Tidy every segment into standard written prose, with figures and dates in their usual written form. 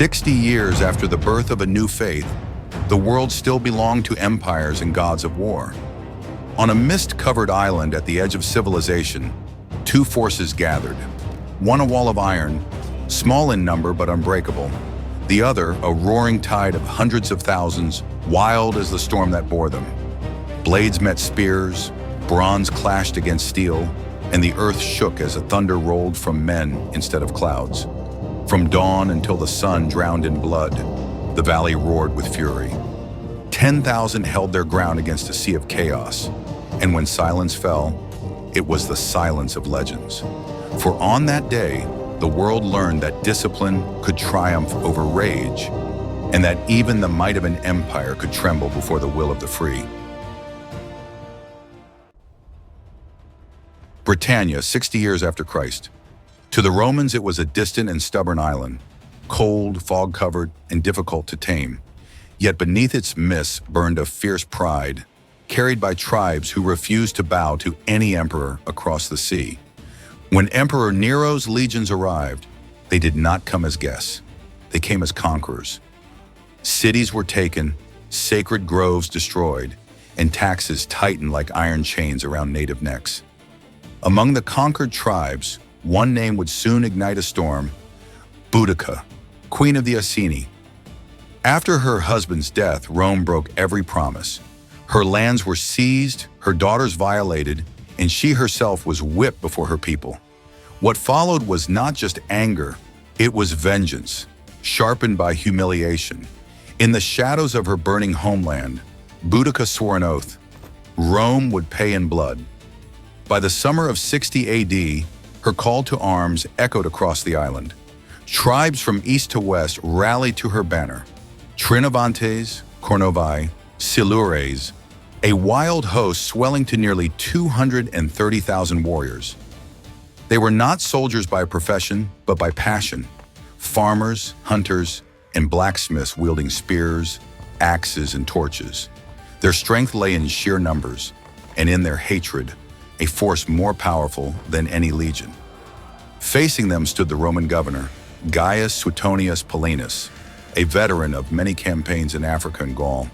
60 years after the birth of a new faith, the world still belonged to empires and gods of war. On a mist-covered island at the edge of civilization, two forces gathered. One a wall of iron, small in number but unbreakable. The other a roaring tide of hundreds of thousands, wild as the storm that bore them. Blades met spears, bronze clashed against steel, and the earth shook as the thunder rolled from men instead of clouds. From dawn until the sun drowned in blood, the valley roared with fury. 10,000 held their ground against a sea of chaos, and when silence fell, it was the silence of legends. For on that day, the world learned that discipline could triumph over rage, and that even the might of an empire could tremble before the will of the free. Britannia, 60 years after Christ. To the Romans, it was a distant and stubborn island, cold, fog-covered, and difficult to tame. Yet beneath its mists burned a fierce pride, carried by tribes who refused to bow to any emperor across the sea. When Emperor Nero's legions arrived, they did not come as guests. They came as conquerors. Cities were taken, sacred groves destroyed, and taxes tightened like iron chains around native necks. Among the conquered tribes, one name would soon ignite a storm: Boudica, queen of the Iceni. After her husband's death, Rome broke every promise. Her lands were seized, her daughters violated, and she herself was whipped before her people. What followed was not just anger, it was vengeance, sharpened by humiliation. In the shadows of her burning homeland, Boudica swore an oath: Rome would pay in blood. By the summer of 60 AD, her call to arms echoed across the island. Tribes from east to west rallied to her banner: Trinovantes, Cornovae, Silures, a wild host swelling to nearly 230,000 warriors. They were not soldiers by profession, but by passion. Farmers, hunters, and blacksmiths wielding spears, axes, and torches. Their strength lay in sheer numbers, and in their hatred, a force more powerful than any legion. Facing them stood the Roman governor, Gaius Suetonius Paulinus, a veteran of many campaigns in Africa and Gaul.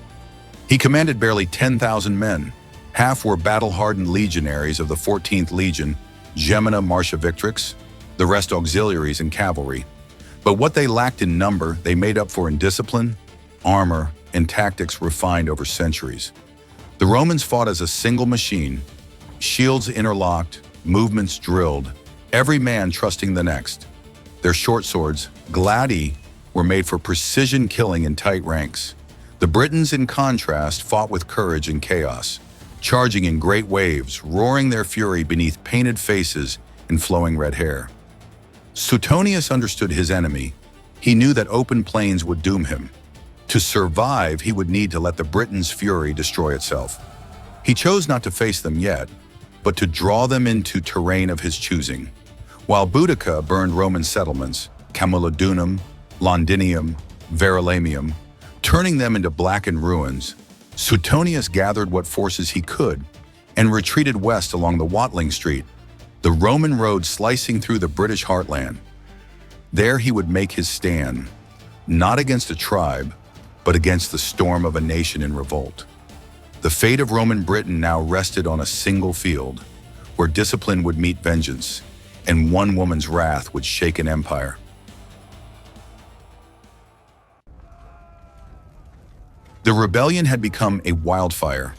He commanded barely 10,000 men. Half were battle-hardened legionaries of the 14th Legion, Gemina Martia Victrix, the rest auxiliaries and cavalry. But what they lacked in number, they made up for in discipline, armor, and tactics refined over centuries. The Romans fought as a single machine, shields interlocked, movements drilled, every man trusting the next. Their short swords, gladi, were made for precision killing in tight ranks. The Britons, in contrast, fought with courage and chaos, charging in great waves, roaring their fury beneath painted faces and flowing red hair. Suetonius understood his enemy. He knew that open plains would doom him. To survive, he would need to let the Britons' fury destroy itself. He chose not to face them yet, but to draw them into terrain of his choosing. While Boudica burned Roman settlements, Camulodunum, Londinium, Verulamium, turning them into blackened ruins, Suetonius gathered what forces he could and retreated west along the Watling Street, the Roman road slicing through the British heartland. There he would make his stand, not against a tribe, but against the storm of a nation in revolt. The fate of Roman Britain now rested on a single field, where discipline would meet vengeance, and one woman's wrath would shake an empire. The rebellion had become a wildfire.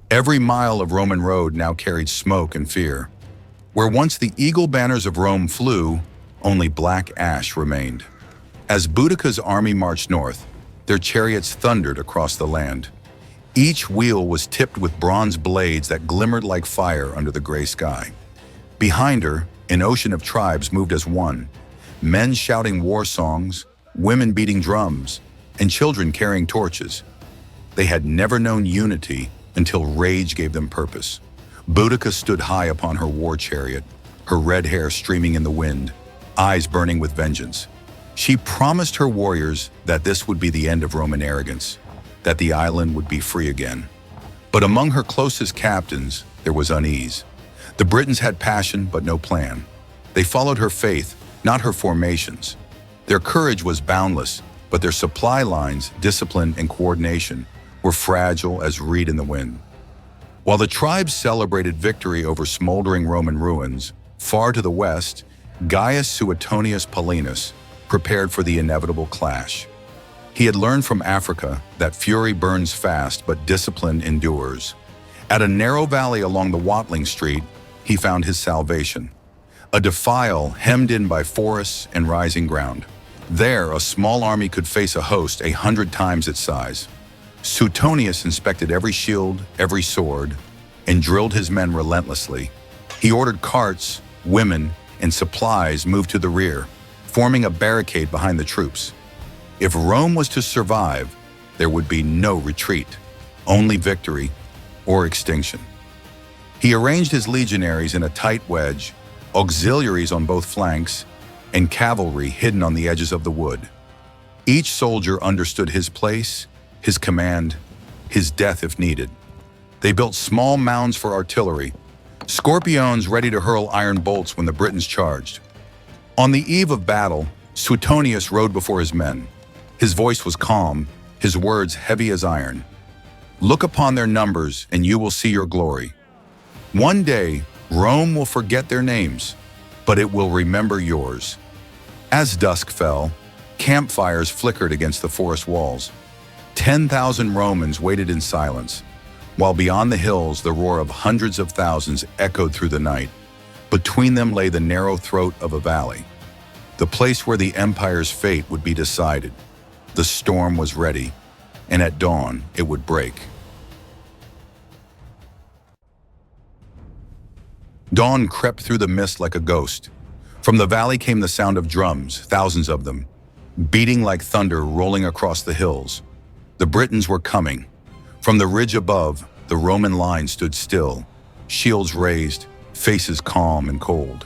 Every mile of Roman road now carried smoke and fear. Where once the eagle banners of Rome flew, only black ash remained. As Boudica's army marched north, their chariots thundered across the land. Each wheel was tipped with bronze blades that glimmered like fire under the gray sky. Behind her, an ocean of tribes moved as one, men shouting war songs, women beating drums, and children carrying torches. They had never known unity until rage gave them purpose. Boudica stood high upon her war chariot, her red hair streaming in the wind, eyes burning with vengeance. She promised her warriors that this would be the end of Roman arrogance, that the island would be free again. But among her closest captains, there was unease. The Britons had passion but no plan. They followed her faith, not her formations. Their courage was boundless, but their supply lines, discipline, and coordination were fragile as reed in the wind. While the tribes celebrated victory over smoldering Roman ruins, far to the west, Gaius Suetonius Paulinus prepared for the inevitable clash. He had learned from Africa that fury burns fast, but discipline endures. At a narrow valley along the Watling Street, he found his salvation. A defile hemmed in by forests and rising ground. There, a small army could face a host 100 times its size. Suetonius inspected every shield, every sword, and drilled his men relentlessly. He ordered carts, women, and supplies moved to the rear, forming a barricade behind the troops. If Rome was to survive, there would be no retreat, only victory or extinction. He arranged his legionaries in a tight wedge, auxiliaries on both flanks, and cavalry hidden on the edges of the wood. Each soldier understood his place, his command, his death if needed. They built small mounds for artillery, scorpiones ready to hurl iron bolts when the Britons charged. On the eve of battle, Suetonius rode before his men. His voice was calm, his words heavy as iron. "Look upon their numbers, and you will see your glory. One day, Rome will forget their names, but it will remember yours." As dusk fell, campfires flickered against the forest walls. 10,000 Romans waited in silence, while beyond the hills the roar of hundreds of thousands echoed through the night. Between them lay the narrow throat of a valley, the place where the empire's fate would be decided. The storm was ready, and at dawn it would break. Dawn crept through the mist like a ghost. From the valley came the sound of drums, thousands of them, beating like thunder rolling across the hills. The Britons were coming. From the ridge above, the Roman line stood still, shields raised, faces calm and cold.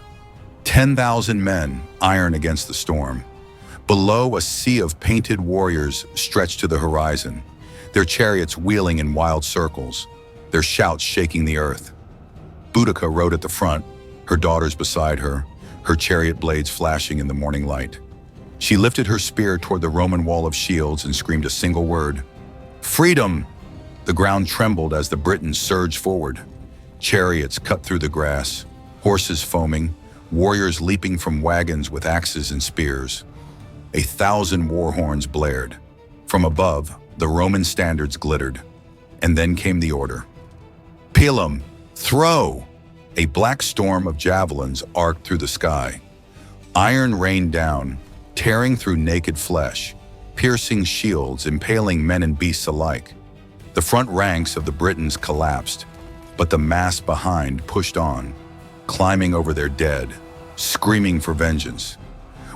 10,000 men, iron against the storm. Below, a sea of painted warriors stretched to the horizon, their chariots wheeling in wild circles, their shouts shaking the earth. Boudica rode at the front, her daughters beside her, her chariot blades flashing in the morning light. She lifted her spear toward the Roman wall of shields and screamed a single word: "Freedom!" The ground trembled as the Britons surged forward. Chariots cut through the grass, horses foaming, warriors leaping from wagons with axes and spears. 1,000 war horns blared. From above, the Roman standards glittered. And then came the order. "Pilum! Throw!" A black storm of javelins arced through the sky. Iron rained down, tearing through naked flesh, piercing shields, impaling men and beasts alike. The front ranks of the Britons collapsed, but the mass behind pushed on, climbing over their dead, screaming for vengeance.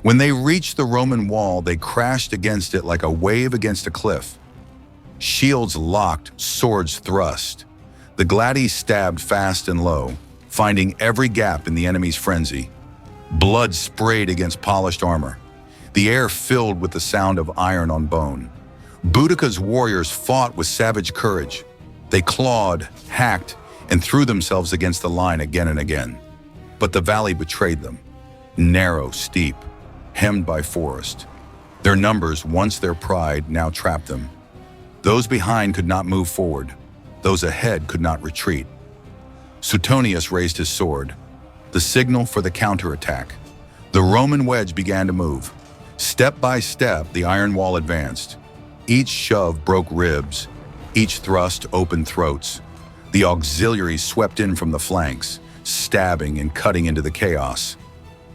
When they reached the Roman wall, they crashed against it like a wave against a cliff. Shields locked, swords thrust. The gladies stabbed fast and low, finding every gap in the enemy's frenzy. Blood sprayed against polished armor. The air filled with the sound of iron on bone. Boudica's warriors fought with savage courage. They clawed, hacked, and threw themselves against the line again and again. But the valley betrayed them. Narrow, steep, hemmed by forest. Their numbers, once their pride, now trapped them. Those behind could not move forward. Those ahead could not retreat. Suetonius raised his sword, the signal for the counterattack. The Roman wedge began to move. Step by step, the iron wall advanced. Each shove broke ribs, each thrust opened throats. The auxiliaries swept in from the flanks, stabbing and cutting into the chaos.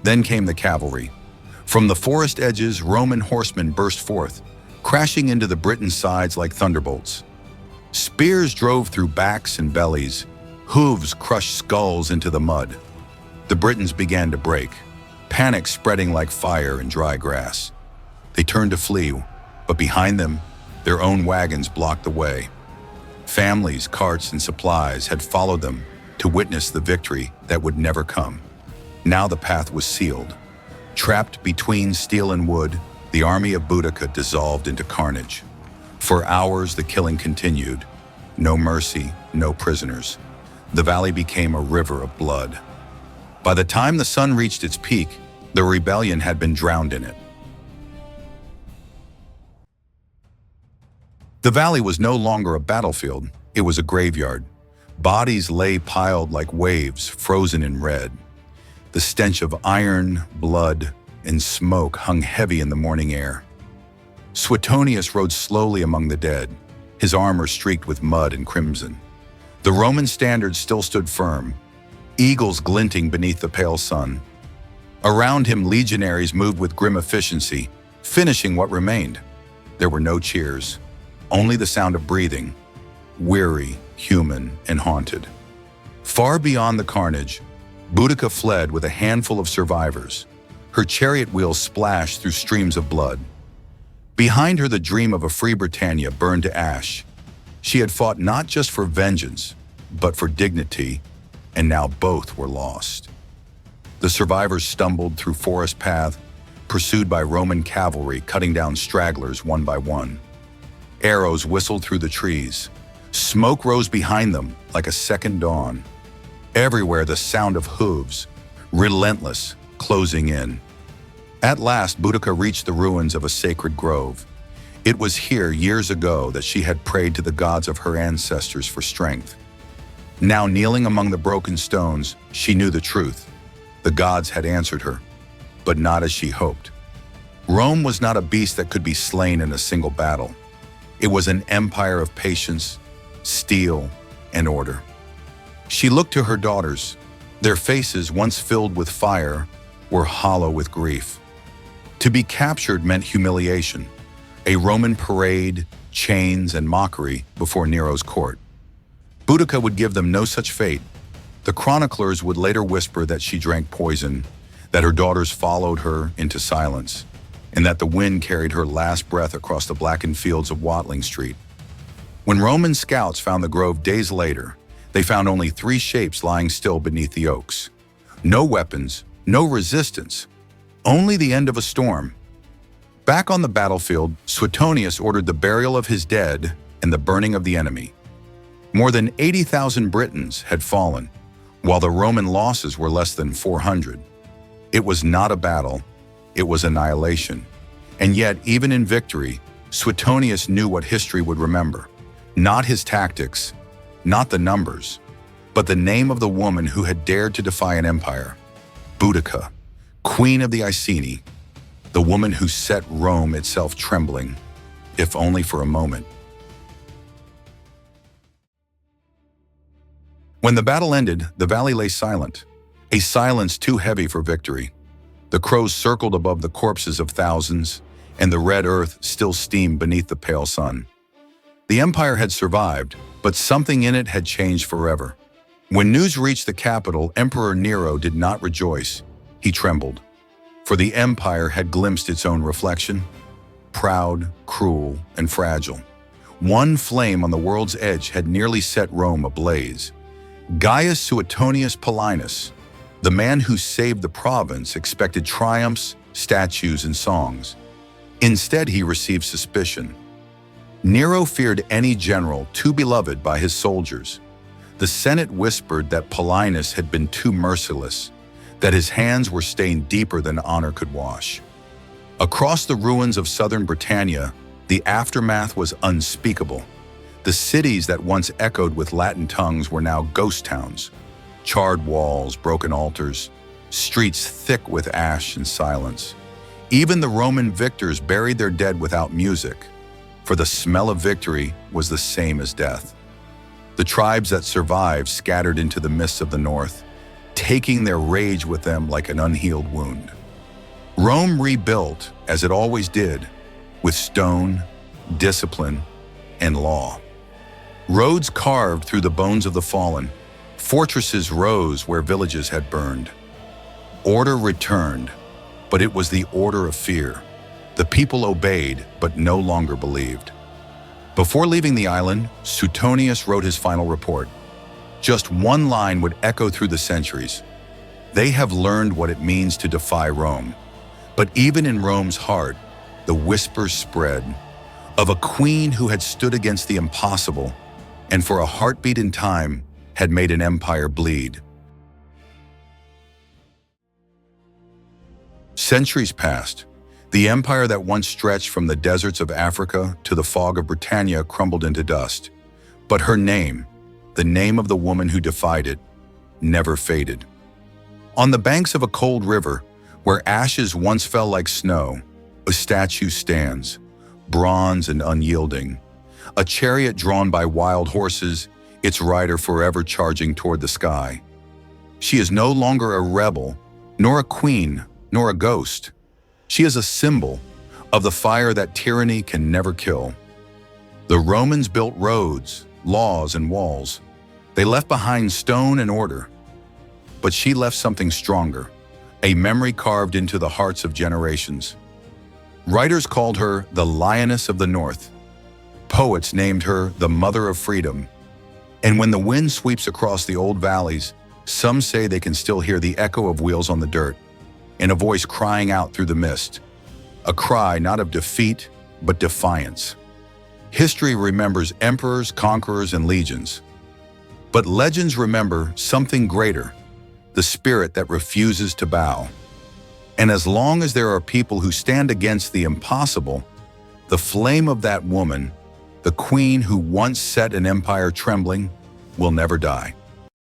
Then came the cavalry. From the forest edges, Roman horsemen burst forth, crashing into the Briton sides like thunderbolts. Spears drove through backs and bellies. Hooves crushed skulls into the mud. The Britons began to break, panic spreading like fire in dry grass. They turned to flee, but behind them, their own wagons blocked the way. Families, carts, and supplies had followed them to witness the victory that would never come. Now the path was sealed. Trapped between steel and wood, the army of Boudica dissolved into carnage. For hours, the killing continued. No mercy, no prisoners. The valley became a river of blood. By the time the sun reached its peak, the rebellion had been drowned in it. The valley was no longer a battlefield, it was a graveyard. Bodies lay piled like waves, frozen in red. The stench of iron, blood, and smoke hung heavy in the morning air. Suetonius rode slowly among the dead, his armor streaked with mud and crimson. The Roman standard still stood firm, eagles glinting beneath the pale sun. Around him, legionaries moved with grim efficiency, finishing what remained. There were no cheers, only the sound of breathing, weary, human, and haunted. Far beyond the carnage, Boudica fled with a handful of survivors. Her chariot wheels splashed through streams of blood. Behind her, the dream of a free Britannia burned to ash. She had fought not just for vengeance, but for dignity, and now both were lost. The survivors stumbled through forest paths, pursued by Roman cavalry cutting down stragglers one by one. Arrows whistled through the trees. Smoke rose behind them like a second dawn. Everywhere the sound of hooves, relentless, closing in. At last, Boudica reached the ruins of a sacred grove. It was here years ago that she had prayed to the gods of her ancestors for strength. Now kneeling among the broken stones, she knew the truth. The gods had answered her, but not as she hoped. Rome was not a beast that could be slain in a single battle. It was an empire of patience, steel, and order. She looked to her daughters. Their faces, once filled with fire, were hollow with grief. To be captured meant humiliation, a Roman parade, chains, and mockery before Nero's court. Boudica would give them no such fate. The chroniclers would later whisper that she drank poison, that her daughters followed her into silence, and that the wind carried her last breath across the blackened fields of Watling Street. When Roman scouts found the grove days later, they found only 3 shapes lying still beneath the oaks. No weapons, no resistance, only the end of a storm. Back on the battlefield, Suetonius ordered the burial of his dead and the burning of the enemy. More than 80,000 Britons had fallen, while the Roman losses were less than 400. It was not a battle, it was annihilation. And yet, even in victory, Suetonius knew what history would remember. Not his tactics, not the numbers, but the name of the woman who had dared to defy an empire. Boudica, queen of the Iceni, the woman who set Rome itself trembling, if only for a moment. When the battle ended, the valley lay silent, a silence too heavy for victory. The crows circled above the corpses of thousands, and the red earth still steamed beneath the pale sun. The empire had survived, but something in it had changed forever. When news reached the capital, Emperor Nero did not rejoice. He trembled, for the empire had glimpsed its own reflection, proud, cruel, and fragile. One flame on the world's edge had nearly set Rome ablaze. Gaius Suetonius Paulinus, the man who saved the province, expected triumphs, statues, and songs. Instead, he received suspicion. Nero feared any general too beloved by his soldiers. The Senate whispered that Paulinus had been too merciless, that his hands were stained deeper than honor could wash. Across the ruins of southern Britannia, the aftermath was unspeakable. The cities that once echoed with Latin tongues were now ghost towns. Charred walls, broken altars, streets thick with ash and silence. Even the Roman victors buried their dead without music, for the smell of victory was the same as death. The tribes that survived scattered into the mists of the north, taking their rage with them like an unhealed wound. Rome rebuilt, as it always did, with stone, discipline, and law. Roads carved through the bones of the fallen. Fortresses rose where villages had burned. Order returned, but it was the order of fear. The people obeyed, but no longer believed. Before leaving the island, Suetonius wrote his final report. Just one line would echo through the centuries. They have learned what it means to defy Rome. But even in Rome's heart, the whispers spread of a queen who had stood against the impossible and for a heartbeat in time had made an empire bleed. Centuries passed. The empire that once stretched from the deserts of Africa to the fog of Britannia crumbled into dust. But her name, the name of the woman who defied it, never faded. On the banks of a cold river, where ashes once fell like snow, a statue stands, bronze and unyielding, a chariot drawn by wild horses, its rider forever charging toward the sky. She is no longer a rebel, nor a queen, nor a ghost. She is a symbol of the fire that tyranny can never kill. The Romans built roads, laws, and walls. They left behind stone and order. But she left something stronger, a memory carved into the hearts of generations. Writers called her the Lioness of the North. Poets named her the Mother of Freedom. And when the wind sweeps across the old valleys, some say they can still hear the echo of wheels on the dirt, and a voice crying out through the mist, a cry not of defeat, but defiance. History remembers emperors, conquerors, and legions. But legends remember something greater, the spirit that refuses to bow. And as long as there are people who stand against the impossible, the flame of that woman, the queen who once set an empire trembling, will never die.